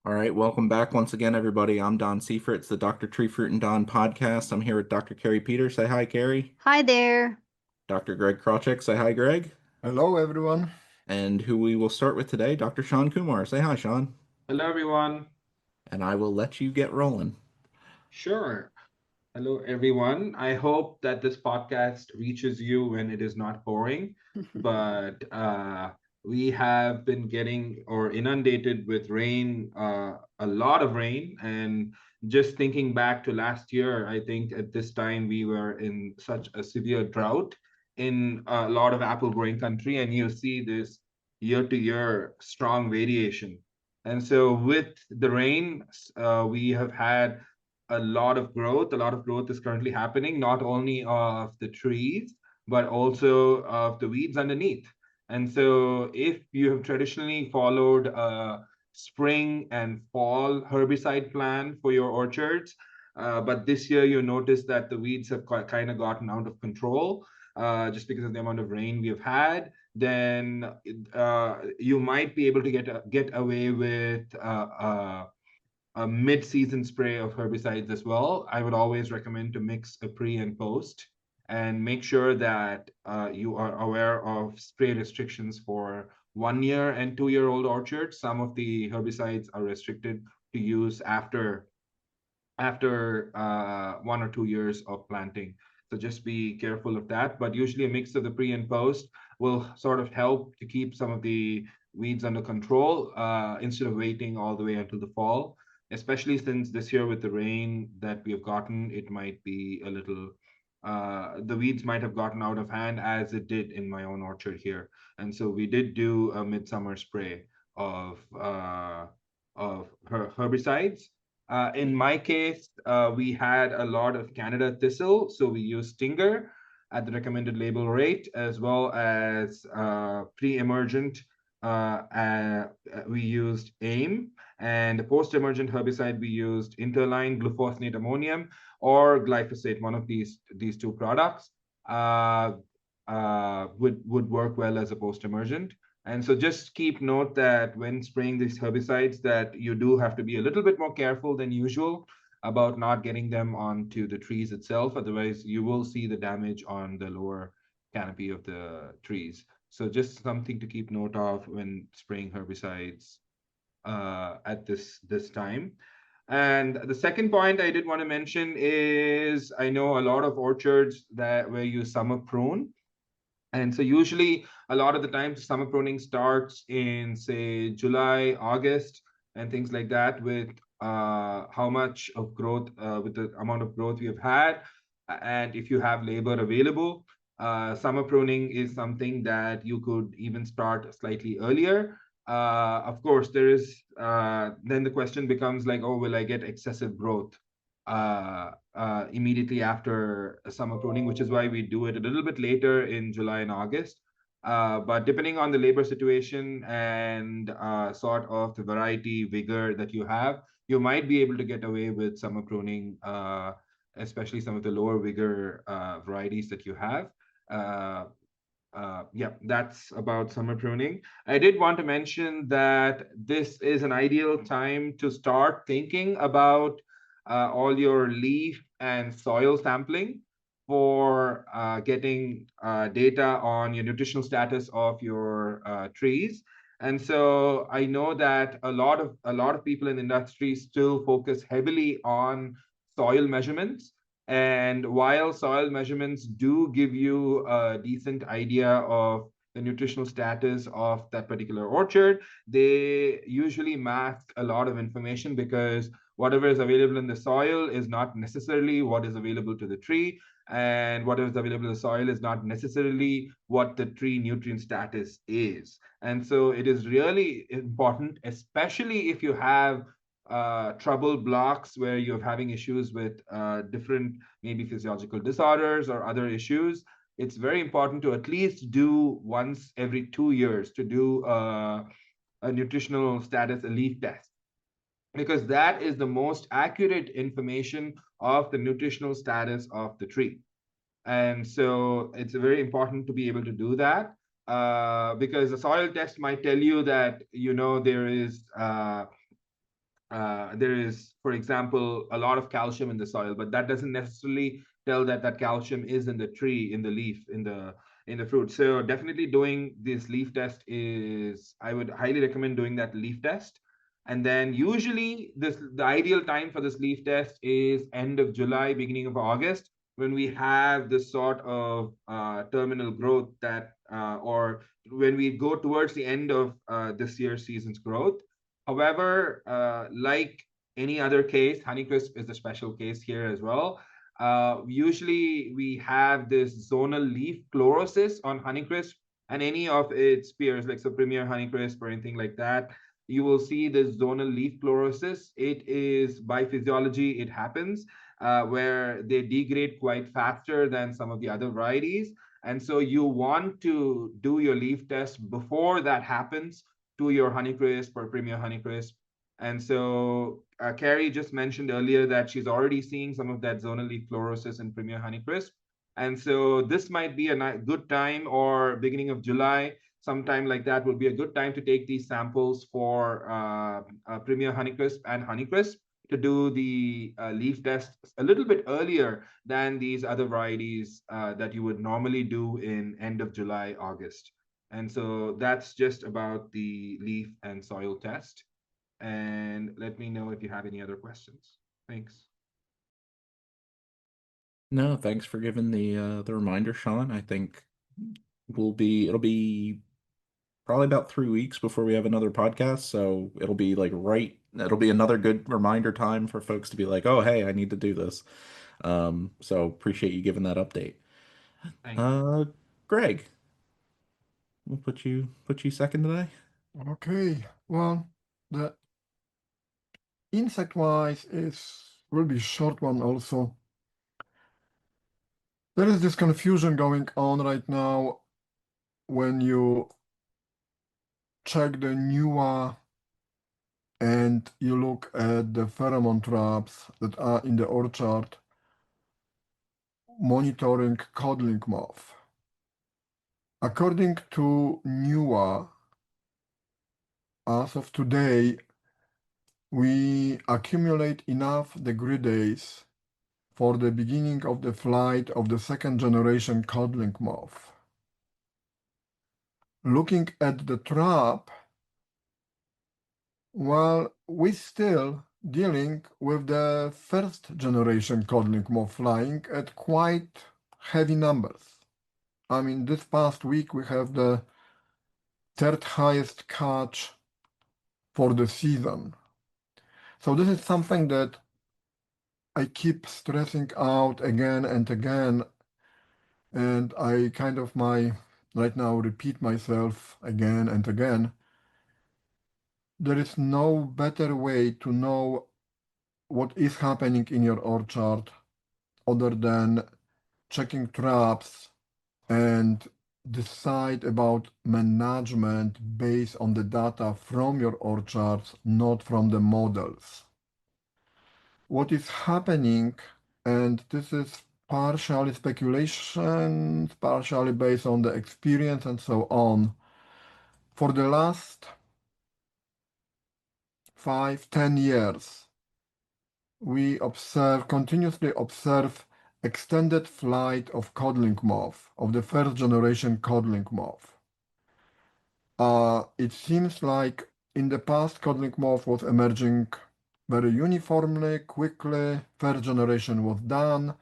All right, welcome back once again, everybody. I'm Don Seifert. It's the Dr. Tree Fruit and Don podcast. I'm here with Dr. Kari Peter. Say hi, Kari. Hi there. Dr. Greg Krawczyk. Say hi, Greg. Hello, everyone. And who we will start with today, Dr. Shan Kumar. Say hi, Sean. Hello, everyone. And I will let you get rolling. Sure. Hello, everyone. I hope that this podcast reaches you when it is not boring, but we have been getting or inundated with rain, a lot of rain. And just thinking back to last year, I think at this time we were in such a severe drought in a lot of apple growing country, and you see this year to year strong variation. And so with the rain, we have had a lot of growth. A lot of growth is currently happening, not only of the trees, but also of the weeds underneath. And so if you have traditionally followed a spring and fall herbicide plan for your orchards, but this year you notice that the weeds have kind of gotten out of control just because of the amount of rain we have had, then you might be able to get away with a mid-season spray of herbicides as well. I would always recommend to mix a pre and post and make sure that you are aware of spray restrictions for 1 year and 2 year old orchards. Some of the herbicides are restricted to use after 1 or 2 years of planting. So just be careful of that. But usually a mix of the pre and post will sort of help to keep some of the weeds under control instead of waiting all the way until the fall, especially since this year with the rain that we have gotten, it might be a little, the weeds might have gotten out of hand as it did in my own orchard here. And so we did do a midsummer spray of, herbicides. In my case, we had a lot of Canada thistle, so we used Stinger at the recommended label rate, as well as pre-emergent. We used AIM, and post-emergent herbicide we used Interline, glufosinate ammonium, or glyphosate. One of these two products would work well as a post-emergent. And so just keep note that when spraying these herbicides that you do have to be a little bit more careful than usual about not getting them onto the trees itself. Otherwise, you will see the damage on the lower canopy of the trees. So just something to keep note of when spraying herbicides at this time. And the second point I did want to mention is I know a lot of orchards that where you summer prune. And so usually a lot of the times summer pruning starts in say July, August, and things like that with how much of growth, with the amount of growth we have had. And if you have labor available, summer pruning is something that you could even start slightly earlier. Of course, there is, then the question becomes like, oh, will I get excessive growth immediately after summer pruning, which is why we do it a little bit later in July and August. But depending on the labor situation and sort of the variety, vigor that you have, you might be able to get away with summer pruning, especially some of the lower vigor varieties that you have. Yeah, that's about summer pruning. I did want to mention that this is an ideal time to start thinking about all your leaf and soil sampling for getting data on your nutritional status of your trees. And so I know that a lot of people in the industry still focus heavily on soil measurements. And while soil measurements do give you a decent idea of the nutritional status of that particular orchard, they usually mask a lot of information because whatever is available in the soil is not necessarily what is available to the tree, and whatever is available in the soil is not necessarily what the tree nutrient status is. And so it is really important, especially if you have trouble blocks where you're having issues with different maybe physiological disorders or other issues. It's very important to at least do once every 2 years to do a nutritional status, a leaf test, because that is the most accurate information of the nutritional status of the tree. And so it's very important to be able to do that because a soil test might tell you that, there is there is, for example, a lot of calcium in the soil, but that doesn't necessarily tell that that calcium is in the tree, in the leaf, in the fruit. So definitely doing this leaf test is, I would highly recommend doing that leaf test. And then usually this the ideal time for this leaf test is end of July, beginning of August, when we have this sort of terminal growth that or when we go towards the end of this year's season's growth. However, like any other case, Honeycrisp is a special case here as well. Usually, we have this zonal leaf chlorosis on Honeycrisp and any of its peers, like so Premier Honeycrisp or anything like that. You will see this zonal leaf chlorosis. It is by physiology, it happens where they degrade quite faster than some of the other varieties. And so you want to do your leaf test before that happens to your Honeycrisp or Premier Honeycrisp. And so Kari just mentioned earlier that she's already seeing some of that zonal leaf fluorosis in Premier Honeycrisp. And so this might be a good time, or beginning of July, sometime like that would be a good time to take these samples for Premier Honeycrisp and Honeycrisp to do the leaf test a little bit earlier than these other varieties that you would normally do in end of July, August. And so that's just about the leaf and soil test. And let me know if you have any other questions. Thanks. No, thanks for giving the reminder, Sean. I think it'll be probably about 3 weeks before we have another podcast, so it'll be another good reminder time for folks to be like, oh, hey, I need to do this. So appreciate you giving that update. Thank you. Uh, Greg, we'll put you second today. Okay, well, the insect-wise is will be short one also. There is this confusion going on right now when you check the NUA and you look at the pheromone traps that are in the orchard monitoring codling moth. According to NUA, as of today, we accumulate enough degradase for the beginning of the flight of the second generation codling moth. Looking at the trap, well, we're still dealing with the first generation codling moth flying at quite heavy numbers. I mean, this past week we have the third highest catch for the season. So this is something that I keep stressing out again and again, and I kind of right now repeat myself again and again. There is no better way to know what is happening in your orchard other than checking traps and decide about management based on the data from your orchards, not from the models. What is happening, and this is partially speculation, partially based on the experience and so on, for the last 5, 10 years, we continuously observe extended flight of codling moth, of the first generation codling moth. It seems like in the past, codling moth was emerging very uniformly, quickly. First generation was done.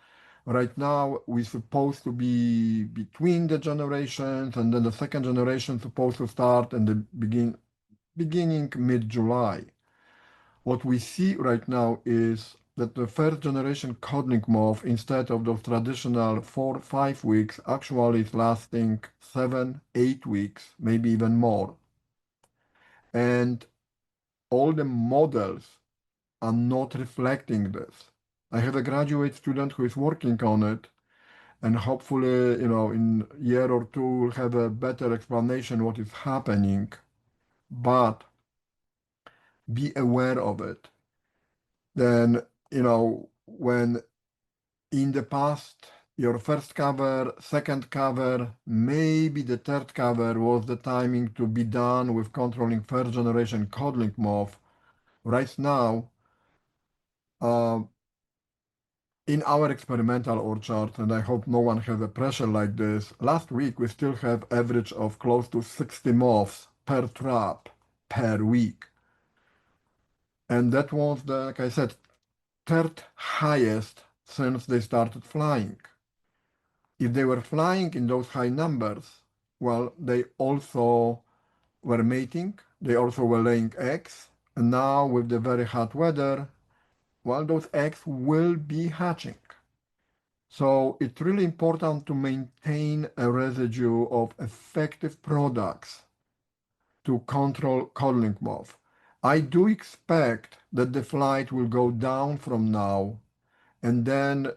Right now, we're supposed to be between the generations, and then the second generation supposed to start in the beginning mid-July. What we see right now is that the first generation codling moth, instead of those traditional 4, 5 weeks, actually is lasting 7, 8 weeks, maybe even more. And all the models are not reflecting this. I have a graduate student who is working on it, and hopefully, in a year or two, we'll have a better explanation what is happening. But be aware of it. Then, when in the past, your first cover, second cover, maybe the third cover was the timing to be done with controlling first generation codling moth. Right now, uh, in our experimental orchard, and I hope no one has a pressure like this, last week we still have average of close to 60 moths per trap per week. And that was the, like I said, third highest since they started flying. If they were flying in those high numbers, well, they also were mating, they also were laying eggs, and now with the very hot weather, well, those eggs will be hatching. So it's really important to maintain a residue of effective products to control codling moth. I do expect that the flight will go down from now, and then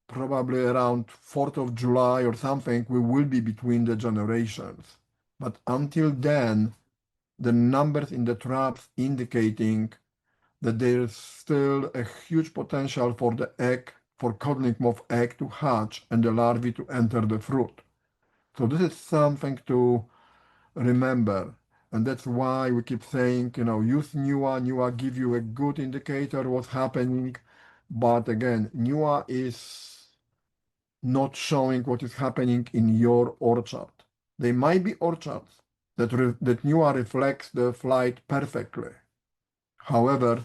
probably around 4th of July or something, we will be between the generations. But until then, the numbers in the traps indicating that there's still a huge potential for the egg, for codling moth egg to hatch and the larvae to enter the fruit. So this is something to remember. And that's why we keep saying, use NUA. NUA give you a good indicator what's happening. But again, NUA is not showing what is happening in your orchard. There might be orchards that NUA reflects the flight perfectly. However,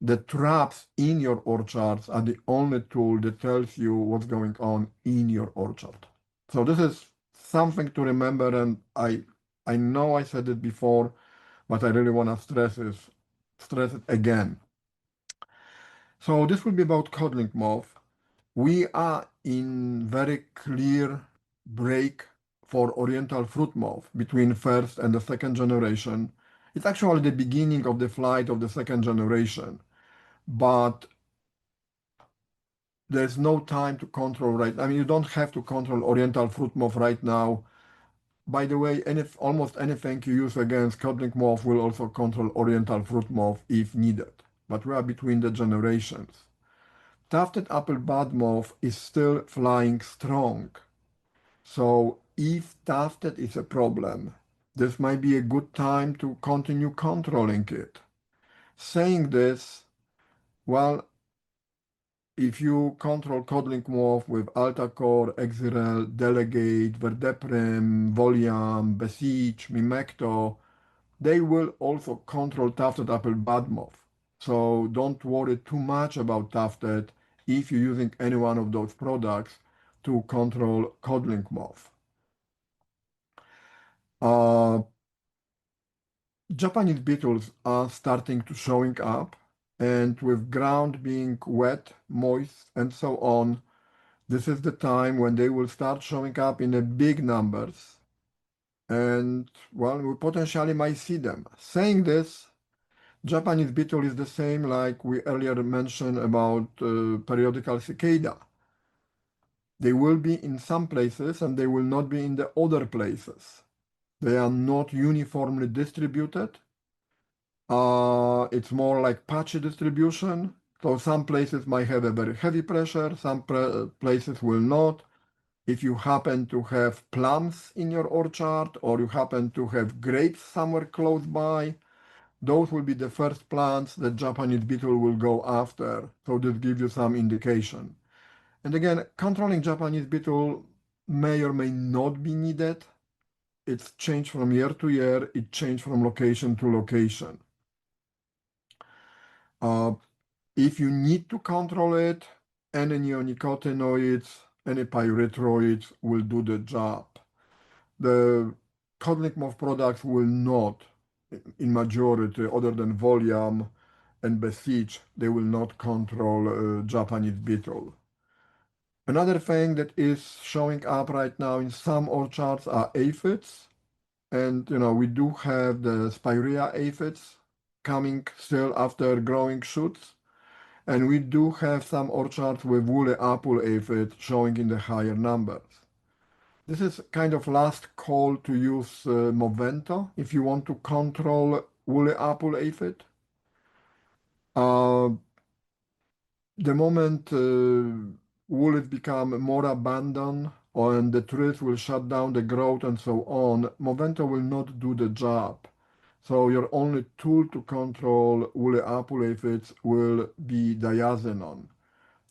the traps in your orchards are the only tool that tells you what's going on in your orchard. So this is something to remember, and I know I said it before, but I really want to stress it again. So this will be about codling moth. We are in very clear break for oriental fruit moth between first and the second generation. It's actually the beginning of the flight of the second generation, but there's no time to control right. I mean, you don't have to control oriental fruit moth right now. By the way, almost anything you use against codling moth will also control oriental fruit moth if needed. But we are between the generations. Tufted apple bud moth is still flying strong. So if tufted is a problem, this might be a good time to continue controlling it. Saying this, well, if you control codling moth with Altacore, Exirel, Delegate, Verdeprim, Voliam, Besiege, Mimecto, they will also control tufted apple bud moth. So don't worry too much about tufted if you're using any one of those products to control codling moth. Uh, Japanese beetles are starting to showing up, and with ground being wet, moist, and so on, this is the time when they will start showing up in a big numbers, and well, we potentially might see them. Saying this, Japanese beetle is the same like we earlier mentioned about periodical cicada. They will be in some places and they will not be in the other places. They are not uniformly distributed. It's more like patchy distribution. So some places might have a very heavy pressure, some places will not. If you happen to have plums in your orchard or you happen to have grapes somewhere close by, those will be the first plants that Japanese beetle will go after. So this gives you some indication. And again, controlling Japanese beetle may or may not be needed. It's changed from year to year. It changed from location to location. Uh, if you need to control it, any neonicotinoids, any pyrethroids will do the job. The codling moth products will not, in majority, other than Voliam and Besiege, they will not control Japanese beetle. Another thing that is showing up right now in some orchards are aphids. And, we do have the Spirea aphids coming still after growing shoots. And we do have some orchards with woolly apple aphid showing in the higher numbers. This is kind of last call to use Movento if you want to control woolly apple aphid. Uh, the moment wool has become more abundant and the trees will shut down the growth and so on, Movento will not do the job. So your only tool to control woolly apple aphids will be diazenon.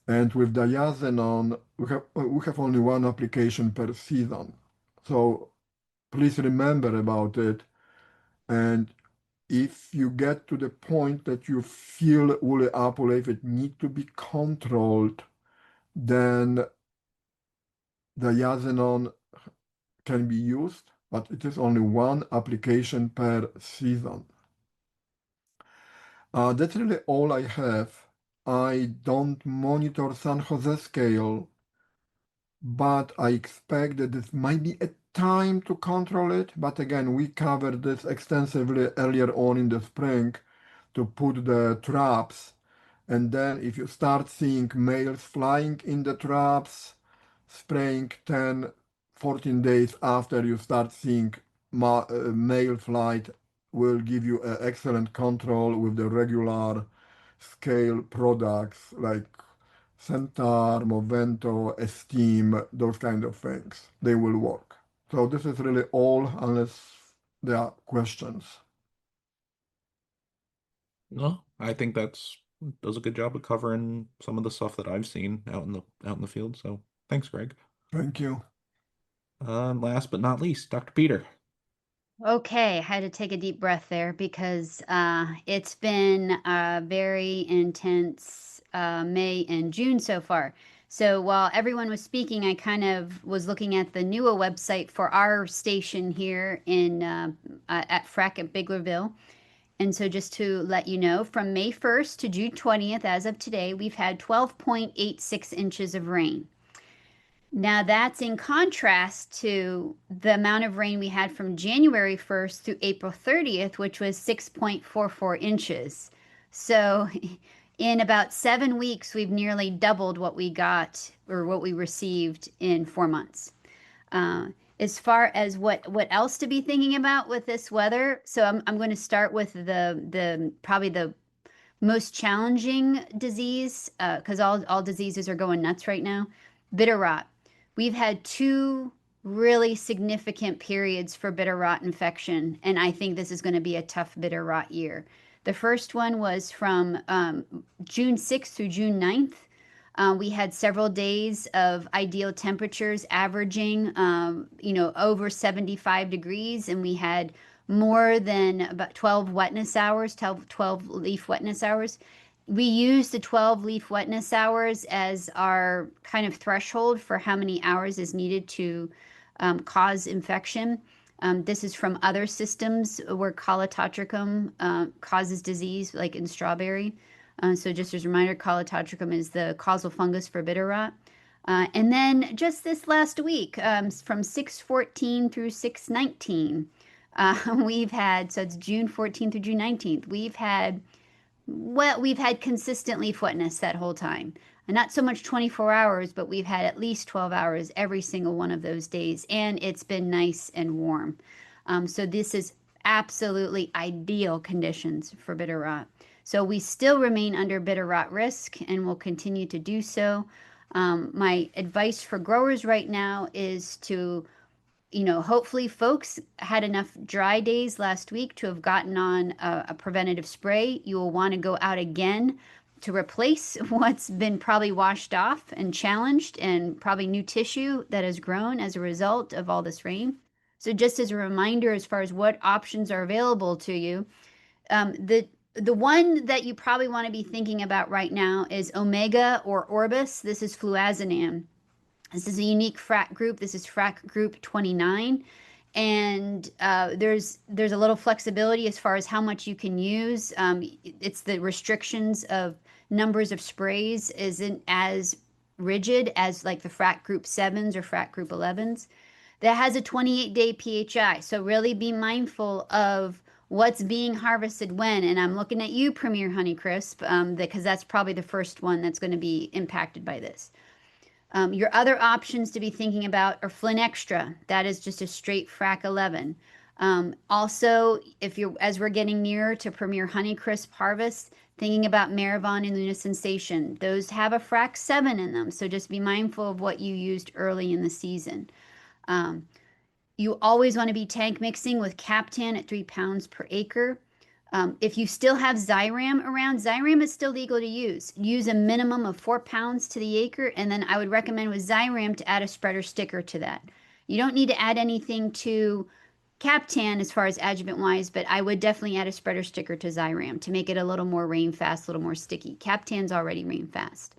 And with diazenon, we have only one application per season. So please remember about it. And if you get to the point that you feel woolly apple aphid need to be controlled, then diazenon can be used, but it is only one application per season. That's really all I have. I don't monitor San Jose scale, but I expect that this might be a time to control it. But again, we covered this extensively earlier on in the spring to put the traps. And then if you start seeing males flying in the traps, spraying 10, 14 days after you start seeing male flight will give you excellent control with the regular scale products like Centaur, Movento, Esteem, those kind of things. They will work. So this is really all unless there are questions. No, I think does a good job of covering some of the stuff that I've seen out in the field. So thanks, Greg. Thank you. Last but not least, Dr. Peter. Okay, I had to take a deep breath there because it's been a very intense May and June so far. So while everyone was speaking, I kind of was looking at the NUA website for our station here in at FREC at Biglerville. And so just to let you know, from May 1st to June 20th, as of today, we've had 12.86 inches of rain. Now that's in contrast to the amount of rain we had from January 1st through April 30th, which was 6.44 inches. So in about 7 weeks, we've nearly doubled what we got or what we received in 4 months. As far as what else to be thinking about with this weather, so I'm going to start with the probably the most challenging disease, because all diseases are going nuts right now. Bitter rot. We've had two really significant periods for bitter rot infection, and I think this is going to be a tough bitter rot year. The first one was from June 6th through June 9th. We had several days of ideal temperatures averaging, over 75 degrees, and we had more than about 12 wetness hours, 12 leaf wetness hours. We use the 12 leaf wetness hours as our kind of threshold for how many hours is needed to cause infection. This is from other systems where Calototricum causes disease, like in strawberry. So just as a reminder, Calototricum is the causal fungus for bitter rot. And then just this last week, from 6/14 through 6/19, we've had, so it's June 14th through June 19th, we've had consistent leaf wetness that whole time. And not so much 24 hours, but we've had at least 12 hours every single one of those days. And it's been nice and warm. So this is absolutely ideal conditions for bitter rot. So we still remain under bitter rot risk and will continue to do so. My advice for growers right now is to hopefully folks had enough dry days last week to have gotten on a preventative spray. You will want to go out again to replace what's been probably washed off and challenged and probably new tissue that has grown as a result of all this rain. So just as a reminder, as far as what options are available to you, the one that you probably want to be thinking about right now is Omega or Orbis. This is fluazinam. This is a unique FRAC group. This is FRAC group 29. And there's a little flexibility as far as how much you can use. It's the restrictions of numbers of sprays isn't as rigid as like the FRAC group 7s or FRAC group 11s. That has a 28-day PHI. So really be mindful of what's being harvested when. And I'm looking at you, Premier Honeycrisp, because that's probably the first one that's going to be impacted by this. Your other options to be thinking about are Flynn Extra. That is just a straight FRAC 11. Also, as we're getting nearer to Premier Honeycrisp harvest, thinking about Maravon and Luna Sensation. Those have a FRAC 7 in them, so just be mindful of what you used early in the season. You always want to be tank mixing with Captan at 3 pounds per acre. If you still have Xyram around, Xyram is still legal to use. Use a minimum of 4 pounds to the acre, and then I would recommend with Xyram to add a spreader sticker to that. You don't need to add anything to Captan as far as adjuvant wise, but I would definitely add a spreader sticker to Xyram to make it a little more rain fast, a little more sticky. Captan's already rain fast.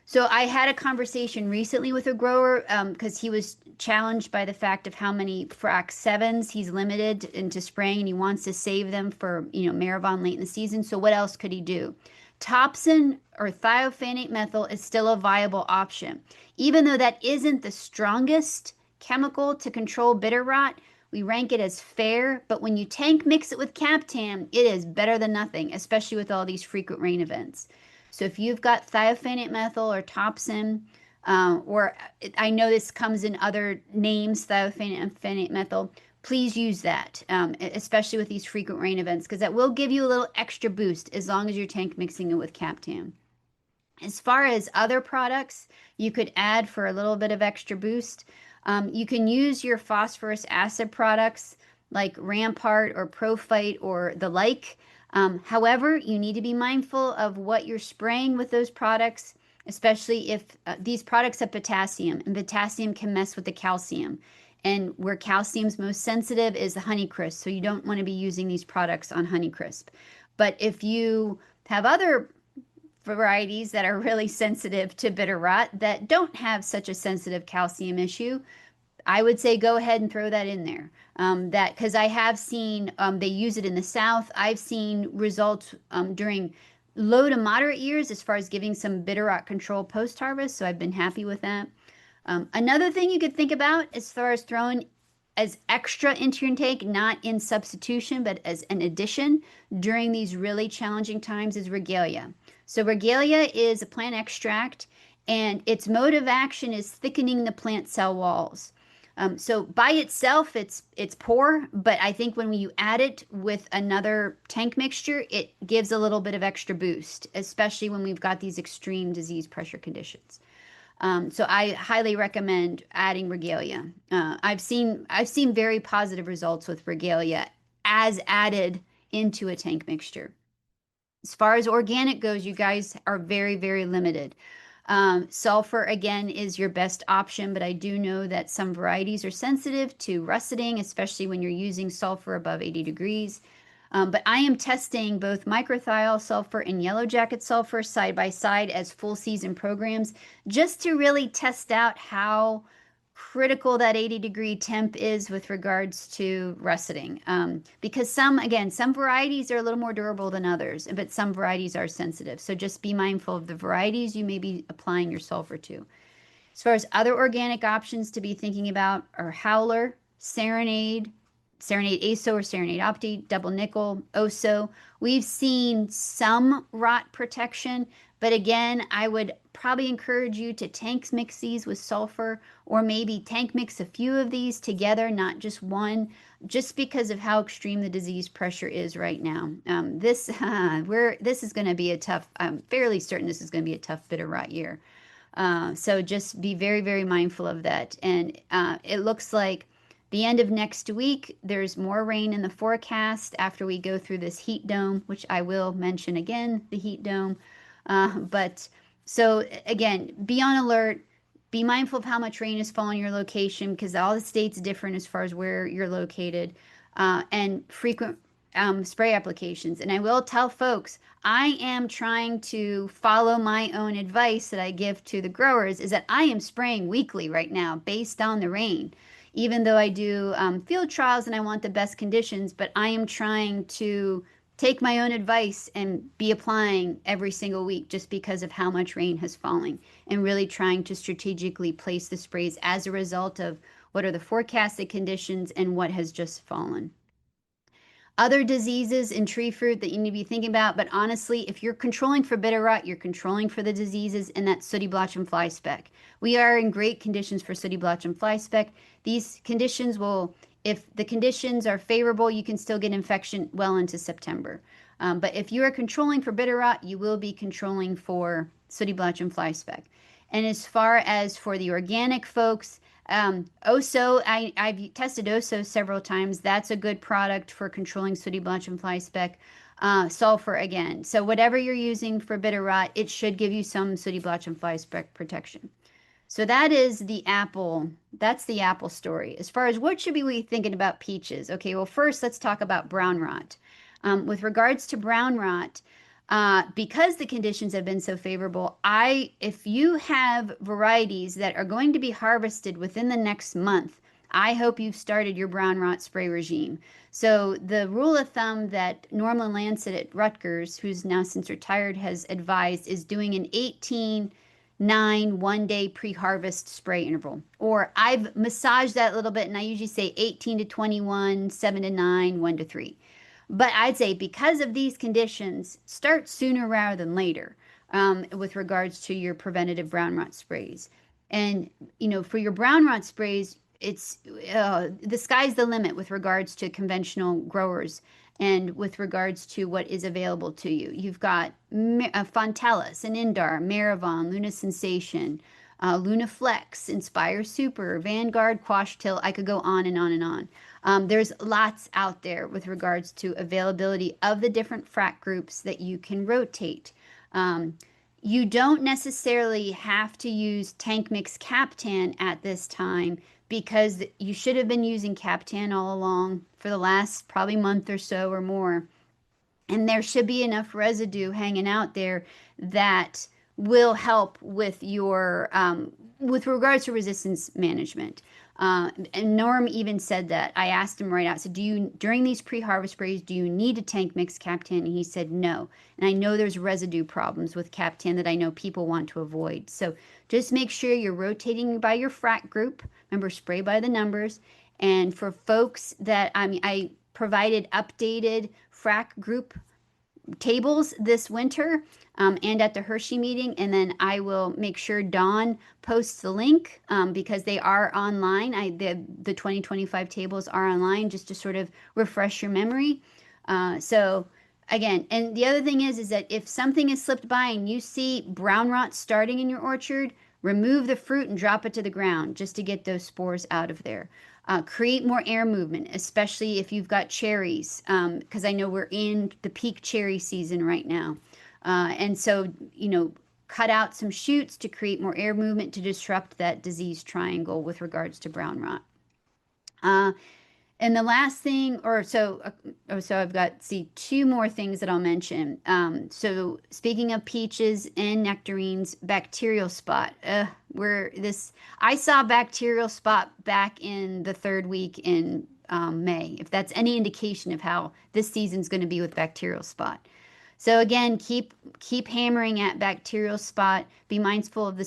So I had a conversation recently with a grower because he was challenged by the fact of how many FRAC 7s he's limited into spraying, and he wants to save them for, Maravon late in the season. So what else could he do? Topsin or thiophanate methyl is still a viable option. Even though that isn't the strongest chemical to control bitter rot, we rank it as fair, but when you tank mix it with Captan, it is better than nothing, especially with all these frequent rain events. So if you've got thiophanate methyl or Topsin, or I know this comes in other names, thiophanate and phanate methyl, please use that, especially with these frequent rain events, because that will give you a little extra boost as long as you're tank mixing it with Captan. As far as other products you could add for a little bit of extra boost, you can use your phosphorus acid products like Rampart or Profite or the like. However, you need to be mindful of what you're spraying with those products, especially if these products have potassium, and potassium can mess with the calcium. And where calcium's most sensitive is the Honeycrisp, so you don't want to be using these products on Honeycrisp. But if you have other varieties that are really sensitive to bitter rot that don't have such a sensitive calcium issue, I would say go ahead and throw that in there. That because I have seen they use it in the South. I've seen results during low to moderate years as far as giving some bitter rot control post harvest. So I've been happy with that. Another thing you could think about as far as throwing as extra into your intake, not in substitution, but as an addition during these really challenging times, is Regalia. So Regalia is a plant extract, and its mode of action is thickening the plant cell walls. So by itself, it's poor, but I think when you add it with another tank mixture, it gives a little bit of extra boost, especially when we've got these extreme disease pressure conditions. So I highly recommend adding Regalia. I've seen very positive results with Regalia as added into a tank mixture. As far as organic goes, you guys are very, very limited. Sulfur, again, is your best option, but I do know that some varieties are sensitive to russeting, especially when you're using sulfur above 80 degrees. But I am testing both microthiol sulfur and yellow jacket sulfur side by side as full season programs, just to really test out how critical that 80-degree temp is with regards to russeting. Because some varieties are a little more durable than others, but some varieties are sensitive. So just be mindful of the varieties you may be applying your sulfur to. As far as other organic options to be thinking about are Howler, Serenade, Serenade ASO or Serenade Opti, Double Nickel, OSO. We've seen some rot protection, but again, I would probably encourage you to tank mix these with sulfur, or maybe tank mix a few of these together, not just one, just because of how extreme the disease pressure is right now. This is going to be a tough, I'm fairly certain this is going to be a tough bitter rot year. So just be very, very mindful of that. And it looks like the end of next week, there's more rain in the forecast after we go through this heat dome, which I will mention again, the heat dome. But so again, be on alert. Be mindful of how much rain is falling in your location, because all the states different as far as where you're located, and frequent spray applications. And I will tell folks, I am trying to follow my own advice that I give to the growers, is that I am spraying weekly right now based on the rain. Even though I do field trials and I want the best conditions, but I am trying to take my own advice and be applying every single week just because of how much rain has fallen, and really trying to strategically place the sprays as a result of what are the forecasted conditions and what has just fallen. Other diseases in tree fruit that you need to be thinking about, but honestly, if you're controlling for bitter rot, you're controlling for the diseases, and that's sooty blotch and fly speck. We are in great conditions for sooty blotch and fly speck. These conditions will, if the conditions are favorable, you can still get infection well into September. But if you are controlling for bitter rot, you will be controlling for sooty blotch and fly speck. And as far as for the organic folks, Oso, I've tested Oso several times. That's a good product for controlling sooty blotch and fly speck. Sulfur again. So whatever you're using for bitter rot, it should give you some sooty blotch and fly speck protection. So that is the apple. That's the apple story. As far as what should we be thinking about peaches? Okay, well, first let's talk about brown rot. With regards to brown rot, because the conditions have been so favorable, if you have varieties that are going to be harvested within the next month, I hope you've started your brown rot spray regime. So the rule of thumb that Norman Lancet at Rutgers, who's now since retired, has advised is doing an 18-9 one-day pre-harvest spray interval. Or I've massaged that a little bit, and I usually say 18 to 21, 7 to 9, 1 to 3. But I'd say because of these conditions, start sooner rather than later with regards to your preventative brown rot sprays. And, for your brown rot sprays, it's the sky's the limit with regards to conventional growers and with regards to what is available to you. You've got Fontellus, and Indar, Maravon, Luna Sensation, Luna Flex, Inspire Super, Vanguard, Quash Till. I could go on and on and on. There's lots out there with regards to availability of the different FRAC groups that you can rotate. You don't necessarily have to use tank mix Captan at this time because you should have been using Captan all along for the last probably month or so or more. And there should be enough residue hanging out there that will help with your with regards to resistance management. And Norm even said that. I asked him right out, so during these pre-harvest sprays, do you need to tank mix Captan? And he said no. And I know there's residue problems with Captan that I know people want to avoid. So just make sure you're rotating by your FRAC group. Remember, spray by the numbers. And for folks that, I provided updated FRAC group tables this winter and at the Hershey meeting, and then I will make sure Dawn posts the link because they are online. The 2025 tables are online just to sort of refresh your memory. So again, and the other thing is that if something is slipped by and you see brown rot starting in your orchard, remove the fruit and drop it to the ground just to get those spores out of there. Create more air movement, especially if you've got cherries, because I know we're in the peak cherry season right now. And so, cut out some shoots to create more air movement to disrupt that disease triangle with regards to brown rot. And the last thing, so I've got, two more things that I'll mention. So speaking of peaches and nectarines, bacterial spot. I saw bacterial spot back in the third week in May, if that's any indication of how this season's going to be with bacterial spot. So again, keep hammering at bacterial spot. Be mindful of the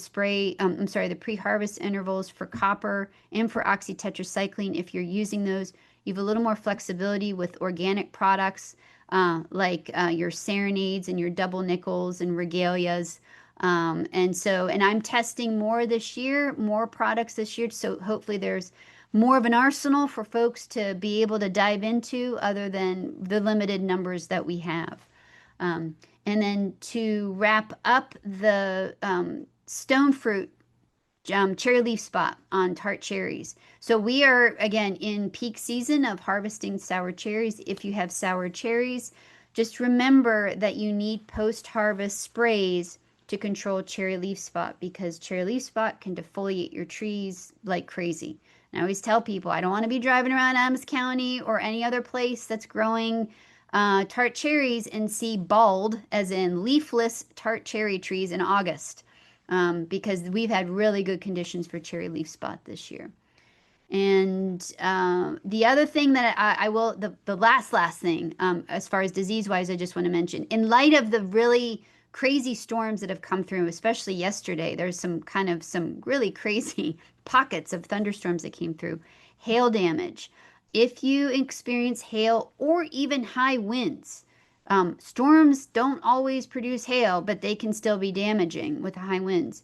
the pre-harvest intervals for copper and for oxytetracycline. If you're using those, you have a little more flexibility with organic products like your Serenades and your double nickels and regalias. And I'm testing more this year, more products this year. So hopefully there's more of an arsenal for folks to be able to dive into other than the limited numbers that we have. And then to wrap up the stone fruit cherry leaf spot on tart cherries. So we are again in peak season of harvesting sour cherries. If you have sour cherries, just remember that you need post-harvest sprays to control cherry leaf spot because cherry leaf spot can defoliate your trees like crazy. And I always tell people I don't want to be driving around Adams County or any other place that's growing tart cherries and see bald, as in leafless tart cherry trees in August, because we've had really good conditions for cherry leaf spot this year. And the other thing that the last thing, as far as disease-wise, I just want to mention, in light of the really crazy storms that have come through, especially yesterday, there's some really crazy pockets of thunderstorms that came through, hail damage. If you experience hail or even high winds, storms don't always produce hail, but they can still be damaging with high winds.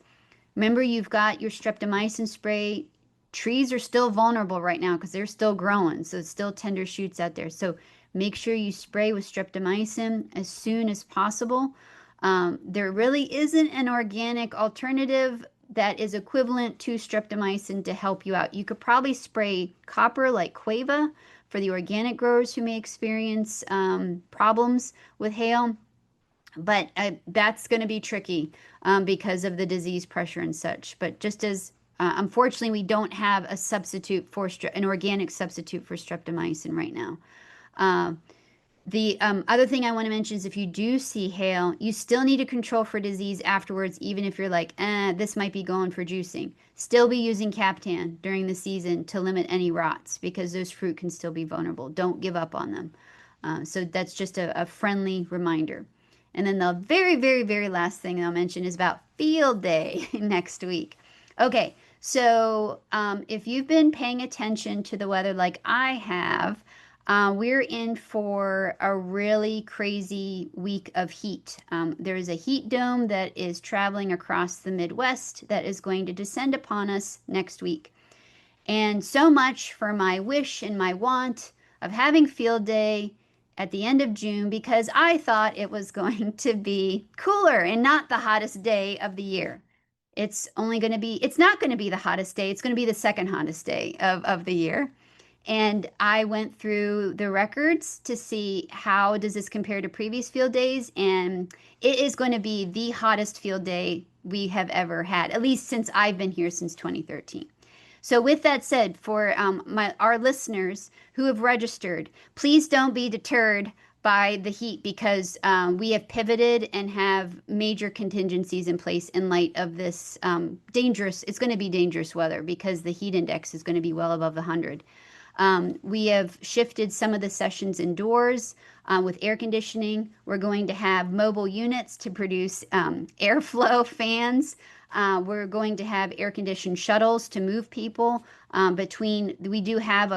Remember, you've got your streptomycin spray. Trees are still vulnerable right now because they're still growing, so it's still tender shoots out there. So make sure you spray with streptomycin as soon as possible. There really isn't an organic alternative that is equivalent to streptomycin to help you out. You could probably spray copper like Quava for the organic growers who may experience problems with hail, but that's going to be tricky because of the disease pressure and such. But just as unfortunately, we don't have a substitute for an organic substitute for streptomycin right now. The other thing I want to mention is if you do see hail, you still need to control for disease afterwards, even if you're like, this might be going for juicing. Still be using Captan during the season to limit any rots because those fruit can still be vulnerable. Don't give up on them. So that's just a friendly reminder. And then the very, very, very last thing I'll mention is about field day next week. Okay, so if you've been paying attention to the weather like I have, we're in for a really crazy week of heat. There is a heat dome that is traveling across the Midwest that is going to descend upon us next week. And so much for my wish and my want of having field day at the end of June because I thought it was going to be cooler and not the hottest day of the year. It's not going to be the hottest day. It's going to be the second hottest day of the year. And I went through the records to see how does this compare to previous field days, and it is going to be the hottest field day we have ever had, at least since I've been here since 2013. So with that said, for our listeners who have registered, please don't be deterred by the heat because we have pivoted and have major contingencies in place in light of this it's going to be dangerous weather because the heat index is going to be well above 100. We have shifted some of the sessions indoors with air conditioning. We're going to have mobile units to produce airflow fans. We're going to have air-conditioned shuttles to move people we do have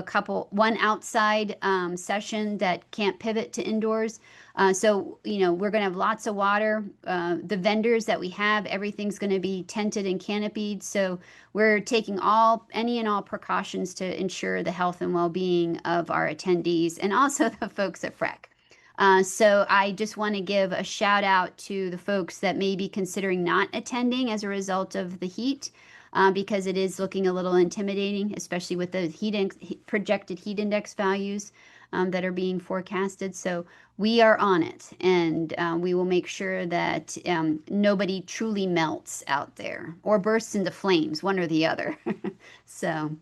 one outside session that can't pivot to indoors. So, we're going to have lots of water. The vendors that we have, everything's going to be tented and canopied. So we're taking any and all precautions to ensure the health and well-being of our attendees and also the folks at FREC. So I just want to give a shout out to the folks that may be considering not attending as a result of the heat, because it is looking a little intimidating, especially with the projected heat index values that are being forecasted. So we are on it, and we will make sure that nobody truly melts out there or bursts into flames, one or the other. So,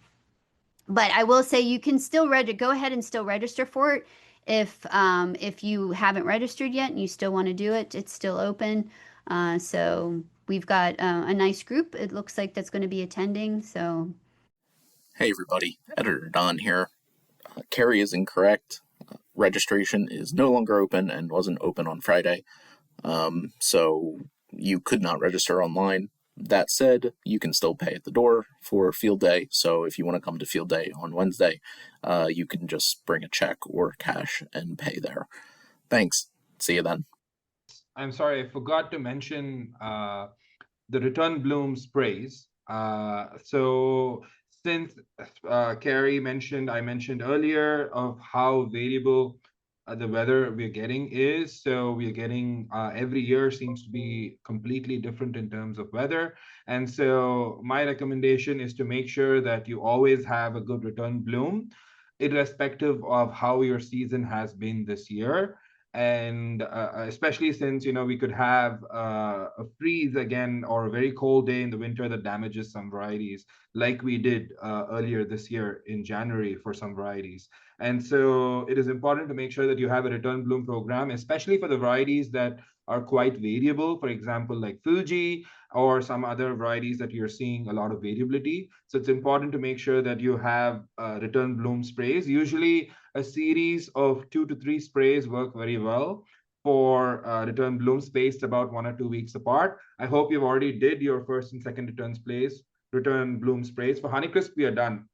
but I will say you can still go ahead and still register for it. If you haven't registered yet and you still want to do it, it's still open. So we've got a nice group. It looks like that's going to be attending. So, hey everybody, Editor Don here. Kari is incorrect. Registration is no longer open and wasn't open on Friday. So you could not register online. That said, you can still pay at the door for field day. So if you want to come to field day on Wednesday, you can just bring a check or cash and pay there. Thanks. See you then. I'm sorry, I forgot to mention the return bloom sprays. So since Kari mentioned, I mentioned earlier of how variable the weather we're getting is. So we're getting every year seems to be completely different in terms of weather. And so my recommendation is to make sure that you always have a good return bloom, irrespective of how your season has been this year. And especially since we could have a freeze again or a very cold day in the winter that damages some varieties, like we did earlier this year in January for some varieties. And so it is important to make sure that you have a return bloom program, especially for the varieties that are quite variable, for example, like Fuji or some other varieties that you're seeing a lot of variability. So it's important to make sure that you have return bloom sprays. Usually a series of 2 to 3 sprays work very well for return bloom spaced about 1 or 2 weeks apart. I hope you've already did your first and second return bloom sprays. For Honeycrisp, we are done.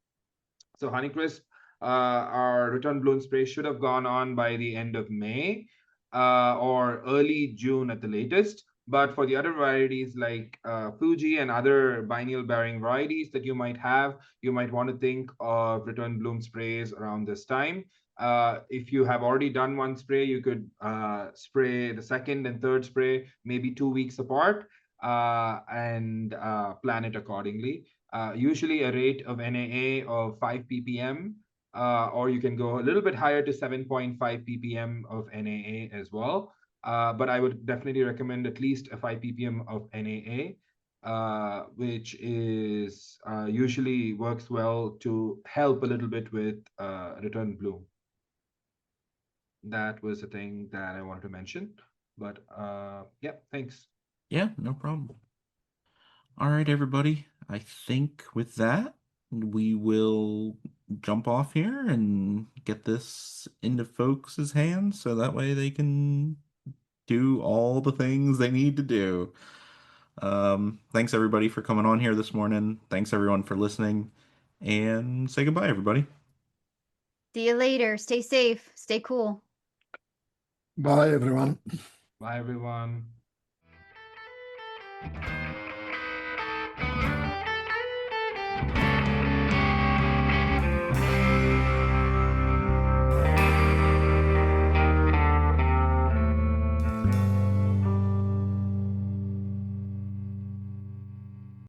So Honeycrisp, our return bloom spray should have gone on by the end of May or early June at the latest. But for the other varieties like Fuji and other biennial bearing varieties that you might have, you might want to think of return bloom sprays around this time. If you have already done one spray, you could spray the second and third spray maybe 2 weeks apart. and plan it accordingly. Usually a rate of NAA of 5 ppm, or you can go a little bit higher to 7.5 ppm of NAA as well. But I would definitely recommend at least a 5 ppm of NAA, which is usually works well to help a little bit with return bloom. That was a thing that I wanted to mention. But yeah, thanks. Yeah, no problem. All right, everybody. I think with that, we will jump off here and get this into folks' hands so that way they can do all the things they need to do. Thanks everybody for coming on here this morning. Thanks everyone for listening. And say goodbye, everybody. See you later. Stay safe. Stay cool. Bye, everyone. Bye, everyone.